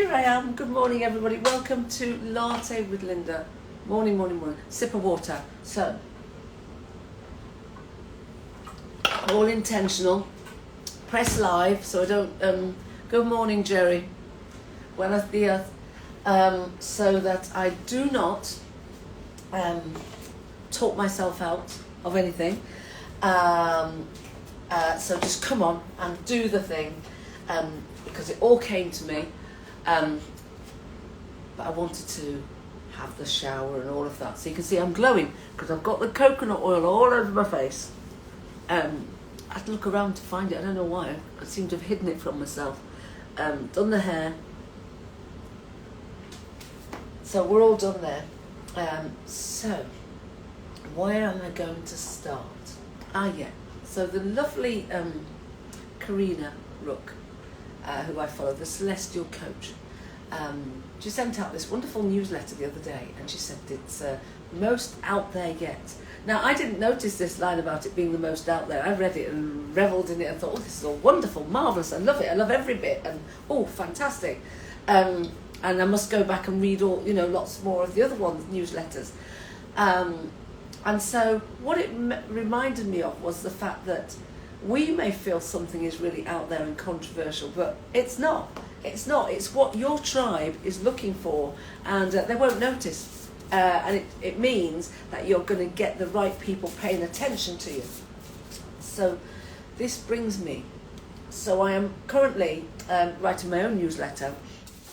Here I am. Good morning, everybody. Welcome to Latte with Lynda. Morning, morning, morning. Sip of water. So, all intentional. Press live so I don't. Good morning, Jerry. Buenos dias. So that I do not talk myself out of anything. So just come on and do the thing, because it all came to me. But I wanted to have the shower and all of that. So you can see I'm glowing because I've got the coconut oil all over my face. I had to look around to find it. I don't know why. I seem to have hidden it from myself. Done the hair. So we're all done there. So where am I going to start? Yeah. So the lovely Karina Rook, who I follow, the Celestial Coach, she sent out this wonderful newsletter the other day, and she said it's most out there yet. Now, I didn't notice this line about it being the most out there. I read it and revelled in it and thought, oh, this is all wonderful, marvellous, I love it, I love every bit, and oh, fantastic. And I must go back and read all, lots more of the other ones, newsletters. And so what it reminded me of was the fact that we may feel something is really out there and controversial, but it's not. It's not. It's what your tribe is looking for, and they won't notice. And it means that you're going to get the right people paying attention to you. So this brings me. So I am currently writing my own newsletter,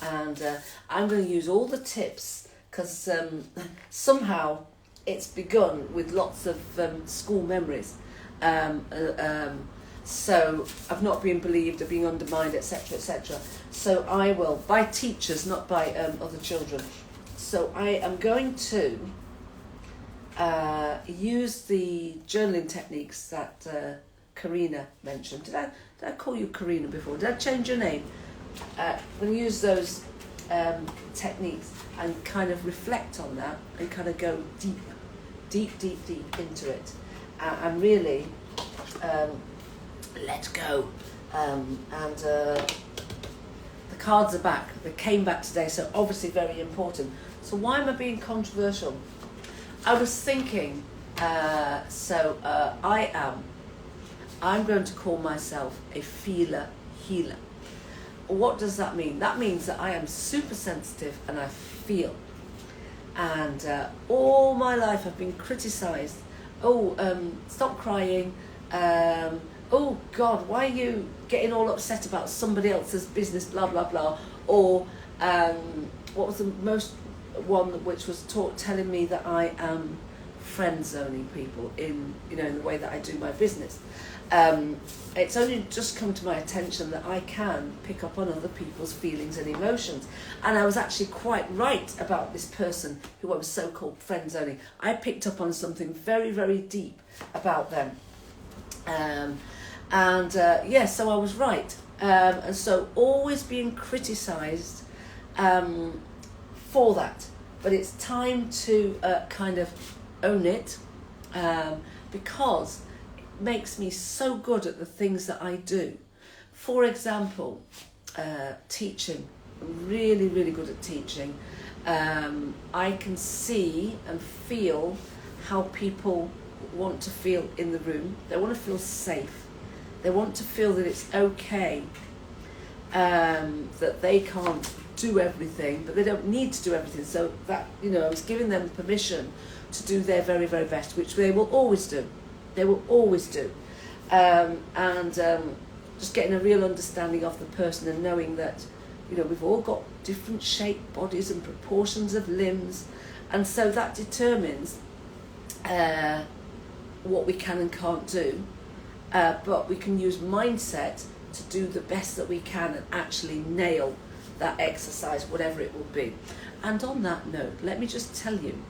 and I'm going to use all the tips because somehow it's begun with lots of school memories. So I've not been believed, I've been undermined, etc., etc. So I will, by teachers, not by other children. So I am going to use the journaling techniques that Karina mentioned. Did I call you Karina before? Did I change your name? I'm going to use those techniques and kind of reflect on that and kind of go deep into it, and really let go. And the cards are back. They came back today, so obviously very important. So why am I being controversial? I was thinking, I'm going to call myself a feeler healer. What does that mean? That means that I am super sensitive and I feel. And all my life I've been criticised. Stop crying. Oh God, why are you getting all upset about somebody else's business, blah, blah, blah. Or what was the most one which was telling me that I am friend zoning people in the way that I do my business. It's only just come to my attention that I can pick up on other people's feelings and emotions. And I was actually quite right about this person who I was so-called friend zoning. I picked up on something very, very deep about them. So I was right. And so always being criticised for that. But it's time to kind of own it, because makes me so good at the things that I do. For example, teaching. I'm really, really good at teaching. I can see and feel how people want to feel in the room. They want to feel safe. They want to feel that it's okay, that they can't do everything, but they don't need to do everything. So that, I was giving them permission to do their very, very best, which they will always do. They will always do. Just getting a real understanding of the person and knowing that, we've all got different shaped bodies and proportions of limbs. And so that determines what we can and can't do. But we can use mindset to do the best that we can and actually nail that exercise, whatever it will be. And on that note, let me just tell you,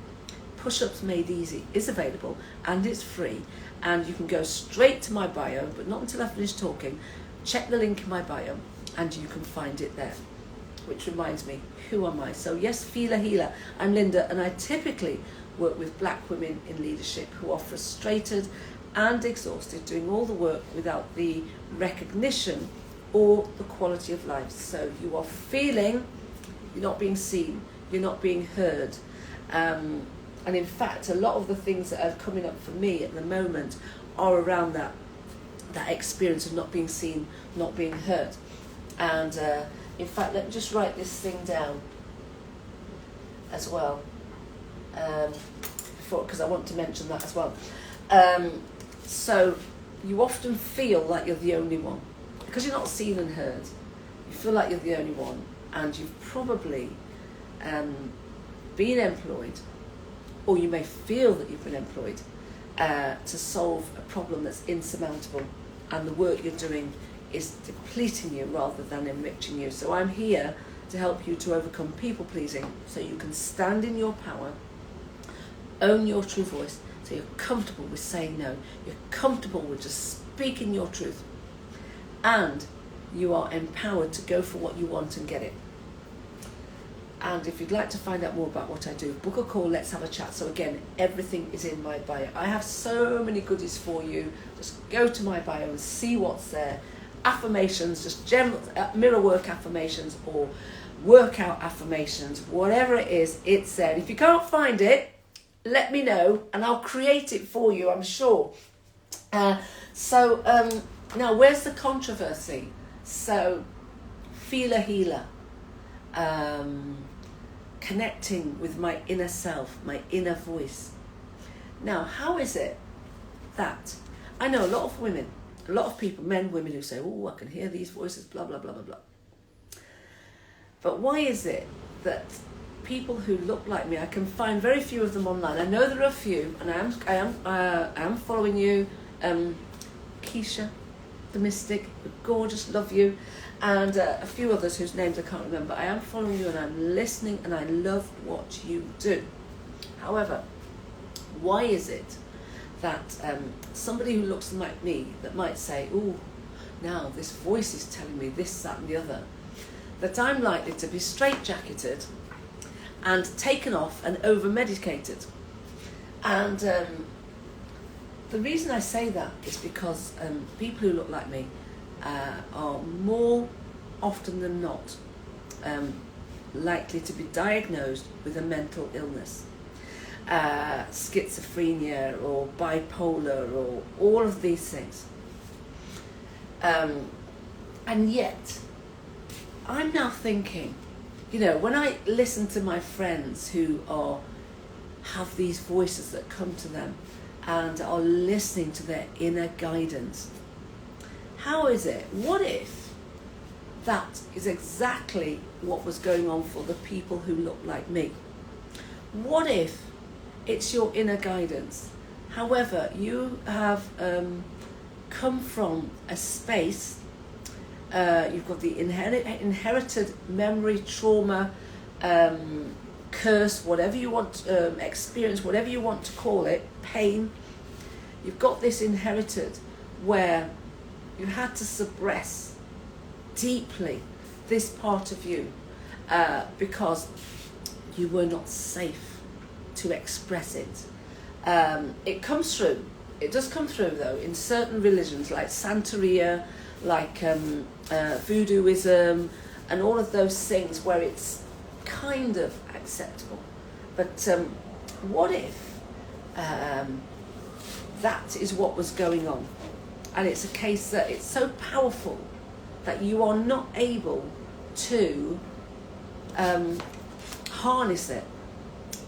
Push-Ups Made Easy is available and it's free, and you can go straight to my bio, but not until I finish talking. Check the link in my bio and you can find it there. Which reminds me, who am I? So yes, Feeler Healer, I'm Lynda, and I typically work with black women in leadership who are frustrated and exhausted, doing all the work without the recognition or the quality of life. So you are feeling you're not being seen, you're not being heard. And in fact, a lot of the things that are coming up for me at the moment are around that experience of not being seen, not being heard. And in fact, let me just write this thing down as well, because I want to mention that as well. So you often feel like you're the only one, because you're not seen and heard. You feel like you're the only one, and you've probably been employed, or you may feel that you've been employed to solve a problem that's insurmountable, and the work you're doing is depleting you rather than enriching you. So I'm here to help you to overcome people pleasing, so you can stand in your power, own your true voice, so you're comfortable with saying no, you're comfortable with just speaking your truth, and you are empowered to go for what you want and get it. And if you'd like to find out more about what I do, book a call, let's have a chat. So again, everything is in my bio. I have so many goodies for you. Just go to my bio and see what's there. Affirmations, just general mirror work affirmations or workout affirmations, whatever it is, it's there. If you can't find it, let me know and I'll create it for you, I'm sure. Now, where's the controversy? So, feel a healer. Connecting with my inner self, my inner voice. Now, how is it that I know a lot of women, a lot of people, men, women, who say, oh, I can hear these voices, blah, blah, blah, blah, blah. But why is it that people who look like me, I can find very few of them online. I know there are a few, and I am following you. Keisha, the Mystic, gorgeous, love you. And a few others whose names I can't remember. I am following you and I'm listening and I love what you do. However, why is it that somebody who looks like me that might say, oh, now this voice is telling me this, that and the other, that I'm likely to be straitjacketed and taken off and over-medicated? And the reason I say that is because people who look like me are more often than not likely to be diagnosed with a mental illness, schizophrenia or bipolar or all of these things. And yet, I'm now thinking, when I listen to my friends who have these voices that come to them and are listening to their inner guidance, how is it? What if that is exactly what was going on for the people who look like me? What if it's your inner guidance? However, you have come from a space, you've got the inherited memory, trauma, curse, whatever you want, experience, whatever you want to call it, pain. You've got this inherited where you had to suppress deeply this part of you because you were not safe to express it. It comes through. It does come through, though, in certain religions like Santeria, like voodooism, and all of those things where it's kind of acceptable. But what if that is what was going on? And it's a case that it's so powerful that you are not able to harness it.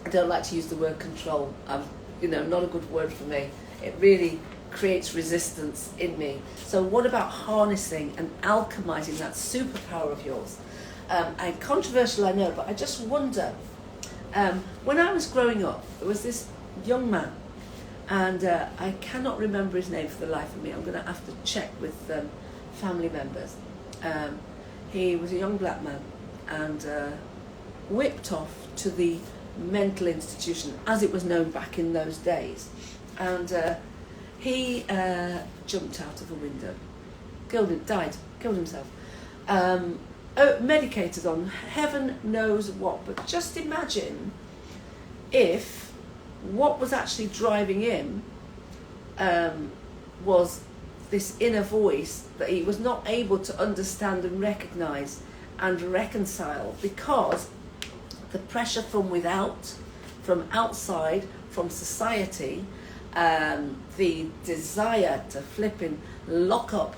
I don't like to use the word control. Not a good word for me. It really creates resistance in me. So what about harnessing and alchemizing that superpower of yours? And controversial, I know, but I just wonder. When I was growing up, there was this young man, and I cannot remember his name for the life of me. I'm going to have to check with family members. He was a young black man and whipped off to the mental institution, as it was known back in those days. And he jumped out of a window, killed himself. Medicated on heaven knows what. But just imagine if what was actually driving him was this inner voice that he was not able to understand and recognize and reconcile, because the pressure from without, from outside, from society, the desire to flipping lock up,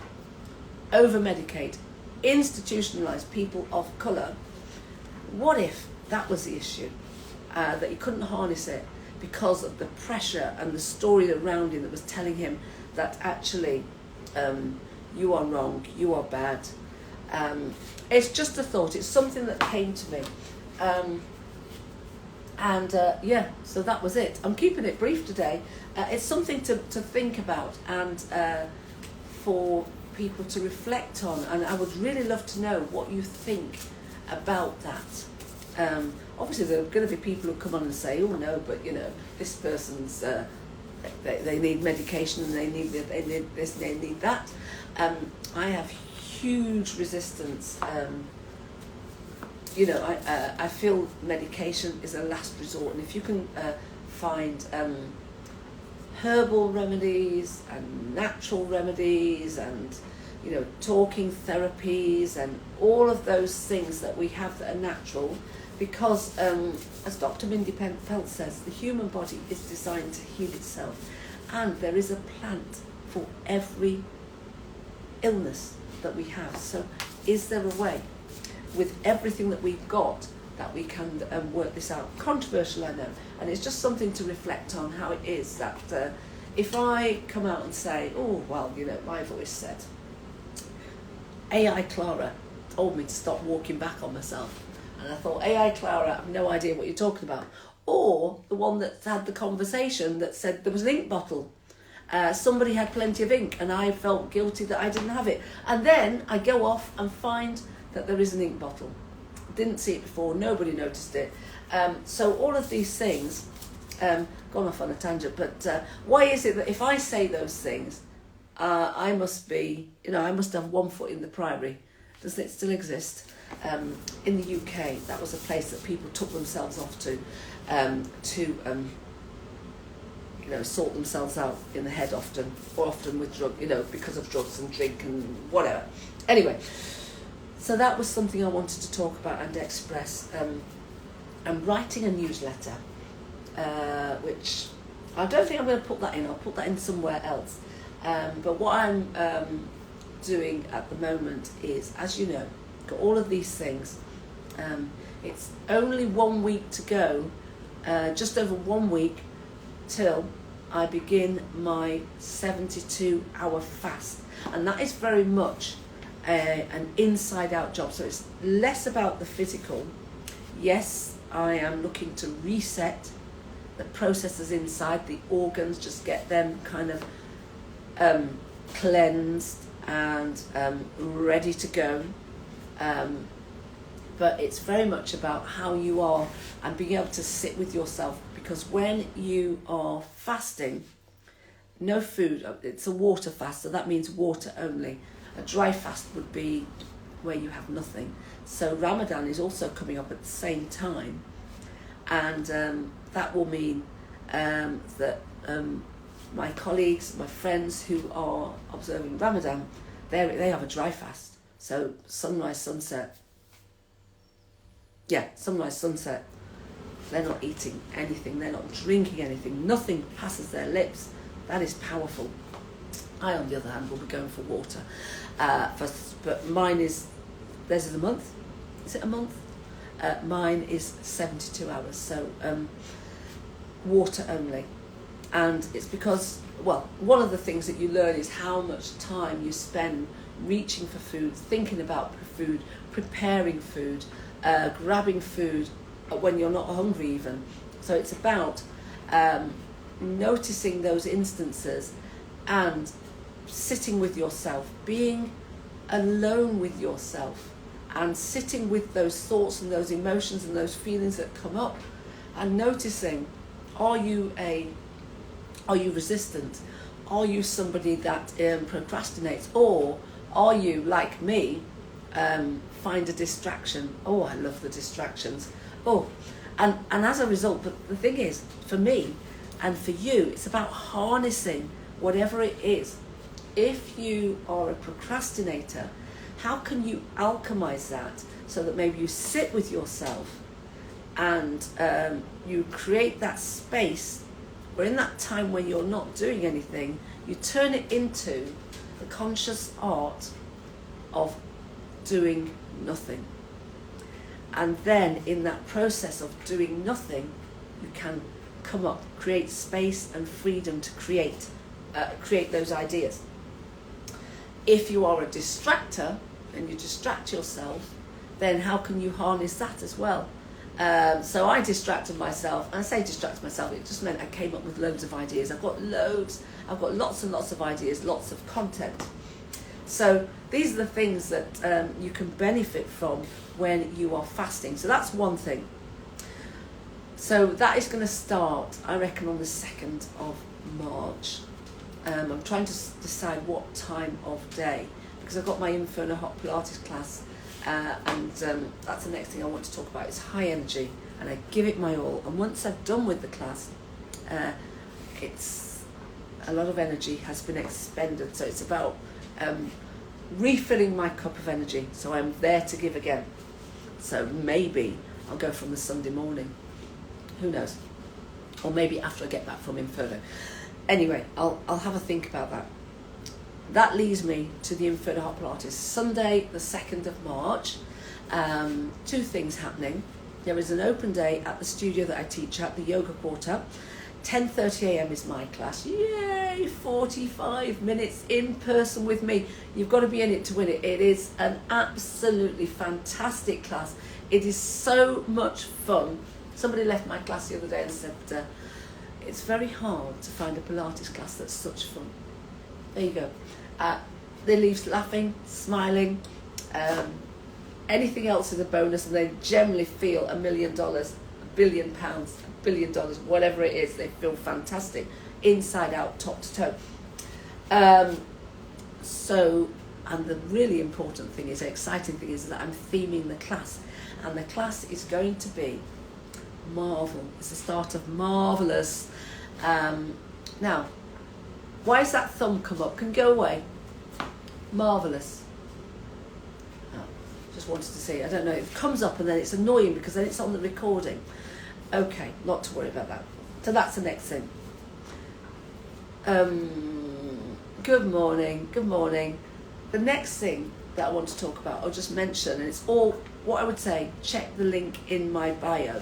over-medicate, institutionalise people of colour. What if that was the issue? That he couldn't harness it because of the pressure and the story around him that was telling him that actually you are wrong, you are bad. It's just a thought, it's something that came to me. Yeah, so that was it. I'm keeping it brief today. It's something to think about and for people to reflect on, and I would really love to know what you think about that. Obviously there are going to be people who come on and say, oh no, but you know, this person's they need medication and they need this, they need that. I have huge resistance. I feel medication is a last resort, and if you can find herbal remedies and natural remedies and talking therapies and all of those things that we have that are natural, because as Dr. Mindy Pelt says, the human body is designed to heal itself, and there is a plant for every illness that we have. So is there a way with everything that we've got that we can work this out? Controversial, I know, and it's just something to reflect on how it is that if I come out and say, oh well, my voice said, AI Clara told me to stop walking back on myself, and I thought, AI Clara, I have no idea what you're talking about. Or the one that had the conversation that said there was an ink bottle. Somebody had plenty of ink and I felt guilty that I didn't have it. And then I go off and find that there is an ink bottle. Didn't see it before, nobody noticed it. So all of these things, gone off on a tangent, but why is it that if I say those things, I must be, I must have one foot in the Priory? Doesn't it still exist? In the UK, that was a place that people took themselves off to sort themselves out in the head often with drug, because of drugs and drink and whatever. Anyway, so that was something I wanted to talk about and express. I'm writing a newsletter, which I don't think I'm going to put that in. I'll put that in somewhere else. But what I'm doing at the moment is, as you know, got all of these things. It's only 1 week to go, just over 1 week till I begin my 72-hour fast, and that is very much an inside-out job. So it's less about the physical. Yes, I am looking to reset the processes inside, the organs, just get them kind of cleansed and ready to go. But it's very much about how you are and being able to sit with yourself, because when you are fasting, no food, it's a water fast, so that means water only. A dry fast would be where you have nothing. So Ramadan is also coming up at the same time, and that will mean that my colleagues, my friends who are observing Ramadan, they have a dry fast. So sunrise, sunset, they're not eating anything, they're not drinking anything, nothing passes their lips. That is powerful. I, on the other hand, will be going for water. But mine is, theirs is a month. Is it a month? Mine is 72 hours, so water only. And it's because, well, one of the things that you learn is how much time you spend reaching for food, thinking about food, preparing food, grabbing food when you're not hungry even. So it's about noticing those instances and sitting with yourself, being alone with yourself, and sitting with those thoughts and those emotions and those feelings that come up, and noticing, are you resistant? Are you somebody that procrastinates? Or are you, like me, find a distraction? Oh, I love the distractions. Oh, and as a result, but the thing is, for me and for you, it's about harnessing whatever it is. If you are a procrastinator, how can you alchemize that so that maybe you sit with yourself and you create that space where in that time when you're not doing anything, you turn it into the conscious art of doing nothing. And then in that process of doing nothing, you can come up, create space and freedom to create those ideas. If you are a distractor and you distract yourself, then how can you harness that as well? So I distracted myself, and I say distracted myself, it just meant I came up with loads of ideas. I've got lots and lots of ideas, lots of content. So these are the things that you can benefit from when you are fasting. So that's one thing. So that is going to start, I reckon, on the 2nd of March. I'm trying to decide what time of day, because I've got my Inferno Hot Pilates class, and that's the next thing I want to talk about. It's high energy, and I give it my all. And once I've done with the class, it's a lot of energy has been expended. So it's about refilling my cup of energy, so I'm there to give again. So maybe I'll go from the Sunday morning. Who knows? Or maybe after I get back from Inferno. Anyway, I'll have a think about that. That leads me to the Inferno Hot Pilates. Sunday, the 2nd of March. 2 things happening. There is an open day at the studio that I teach at, the Yoga Quarter. 10:30 a.m. is my class. Yay! 45 minutes in person with me. You've got to be in it to win it. It is an absolutely fantastic class. It is so much fun. Somebody left my class the other day and said, it's very hard to find a Pilates class that's such fun. There you go. They leave laughing, smiling. Anything else is a bonus, and they generally feel $1 million, £1 billion, £1 billion, whatever it is. They feel fantastic, inside out, top to toe. So, and the really important thing is, the exciting thing is that I'm theming the class, and the class is going to be marvel. It's the start of marvellous. Now, why has that thumb come up? Can go away. Marvellous. Oh, just wanted to see. I don't know. It comes up and then it's annoying because then it's on the recording. Okay, not to worry about that. So that's the next thing. Good morning. Good morning. The next thing that I want to talk about, or just mention, and it's all what I would say, check the link in my bio,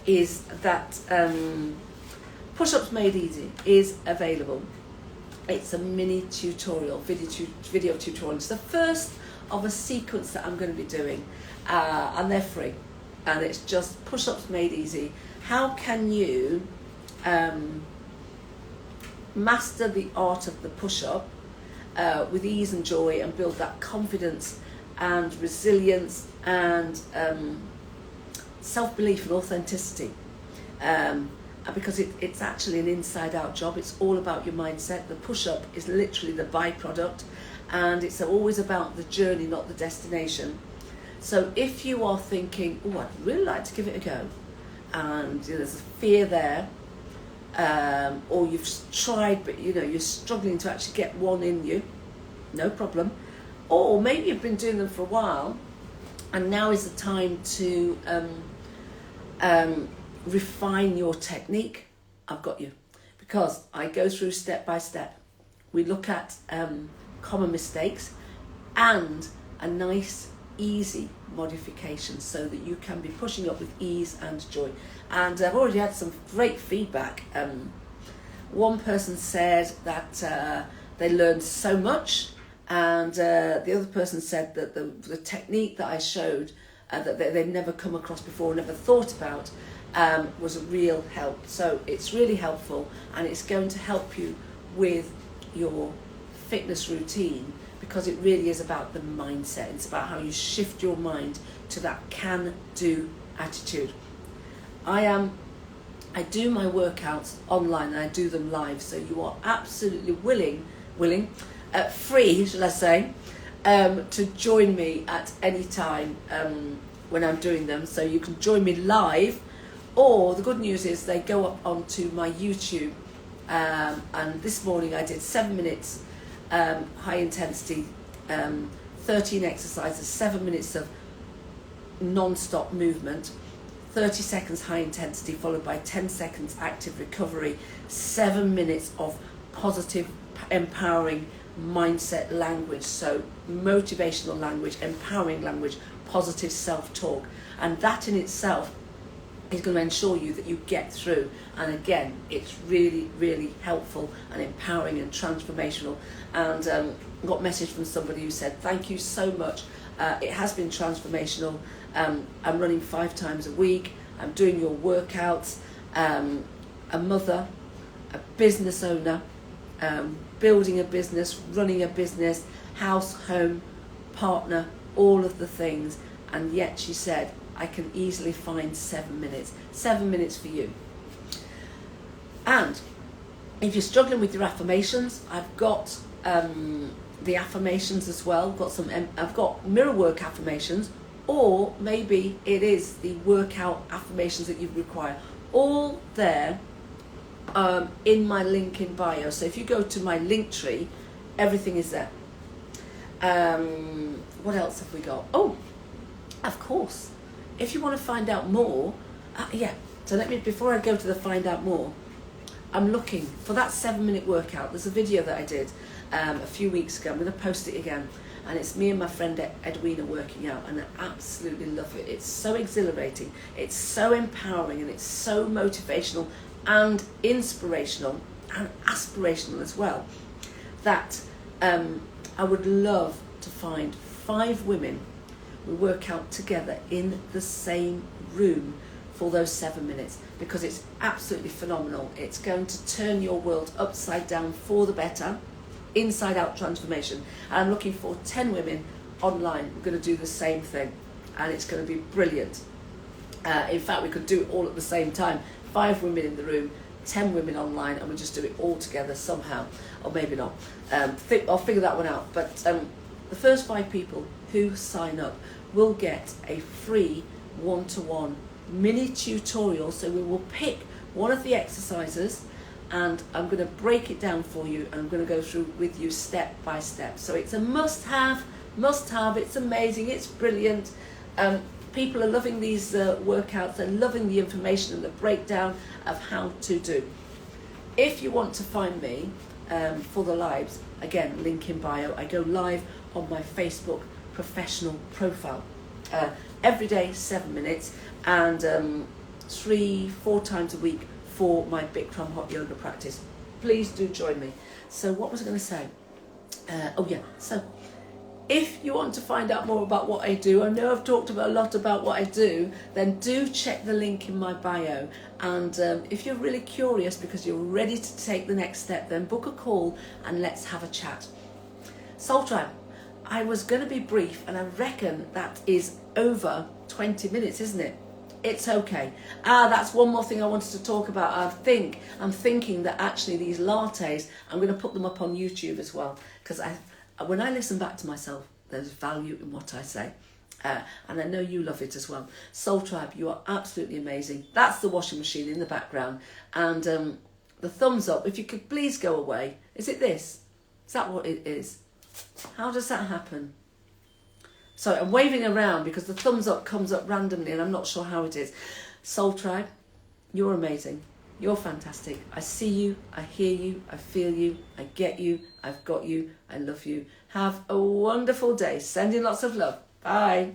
is that Push-Ups Made Easy is available. It's a mini tutorial, video tutorial. It's the first of a sequence that I'm going to be doing, and they're free. And it's just Push-Ups Made Easy. How can you master the art of the push-up with ease and joy, and build that confidence and resilience and self-belief and authenticity, because it's actually an inside-out job. It's all about your mindset. The push-up is literally the byproduct, and it's always about the journey, not the destination. So if you are thinking, oh, I'd really like to give it a go, and there's a fear there, or you've tried but you're struggling to actually get one in you, no problem. Or maybe you've been doing them for a while, and now is the time to refine your technique. I've got you, because I go through step by step. We look at common mistakes and a nice, easy modification so that you can be pushing up with ease and joy. And I've already had some great feedback. One person said that they learned so much, and the other person said that the technique that I showed that they've never come across before, never thought about, was a real help. So it's really helpful, and it's going to help you with your fitness routine, because it really is about the mindset. It's about how you shift your mind to that can-do attitude. I do my workouts online, and I do them live, so you are absolutely free, shall I say, to join me at any time when I'm doing them. So you can join me live, or the good news is they go up onto my YouTube. And this morning I did 7 minutes high intensity, 13 exercises, 7 minutes of non-stop movement, 30 seconds high intensity followed by 10 seconds active recovery, 7 minutes of positive, empowering mindset language. So motivational language, empowering language, positive self-talk. And that in itself is going to ensure you that you get through. And again, it's really, really helpful and empowering and transformational. And got a message from somebody who said, thank you so much. It has been transformational. I'm running 5 times a week. I'm doing your workouts. A mother, a business owner, building a business, running a business, house, home, partner, all of the things. And yet she said, I can easily find 7 minutes. 7 minutes for you. And if you're struggling with your affirmations, I've got the affirmations as well. I've got mirror work affirmations, or maybe it is the workout affirmations that you require. All there in my link in bio. So if you go to my link tree, everything is there. What else have we got? Oh, of course. If you want to find out more, so before I go to the find out more, I'm looking for that 7-minute workout. There's a video that I did a few weeks ago. I'm going to post it again. And it's me and my friend Edwina working out, and I absolutely love it. It's so exhilarating, it's so empowering, and it's so motivational and inspirational and aspirational as well, that I would love to find 5 women we work out together in the same room for those 7 minutes, because it's absolutely phenomenal. It's going to turn your world upside down for the better, inside out transformation. And I'm looking for 10 women online. We're going to do the same thing, and it's going to be brilliant. In fact, we could do it all at the same time. 5 women in the room, 10 women online, and we'll just do it all together somehow, or maybe not. I'll figure that one out. But the first 5 people who sign up will get a free one-to-one mini tutorial. So we will pick one of the exercises, and I'm going to break it down for you, and I'm going to go through with you step by step. So it's a must-have. It's amazing. It's brilliant. People are loving these workouts. They're loving the information and the breakdown of how to do. If you want to find me for the lives, again, link in bio. I go live on my Facebook professional profile every day, 7 minutes, and 3-4 times a week for my Bikram hot yoga practice. Please do join me. So what was I going to say? So if you want to find out more about what I do, I know I've talked a lot about what I do, then do check the link in my bio. And if you're really curious because you're ready to take the next step, then book a call and let's have a chat. Soul Tribe, I was going to be brief, and I reckon that is over 20 minutes, isn't it? It's okay. That's one more thing I wanted to talk about. I'm thinking that actually these lattes, I'm going to put them up on YouTube as well, because when I listen back to myself, there's value in what I say. And I know you love it as well. Soul Tribe, you are absolutely amazing. That's the washing machine in the background. And the thumbs up, if you could please go away. Is it this? Is that what it is? How does that happen? Sorry, I'm waving around because the thumbs up comes up randomly and I'm not sure how it is. Soul Tribe, you're amazing. You're fantastic. I see you, I hear you, I feel you, I get you, I've got you, I love you. Have a wonderful day. Sending lots of love. Bye.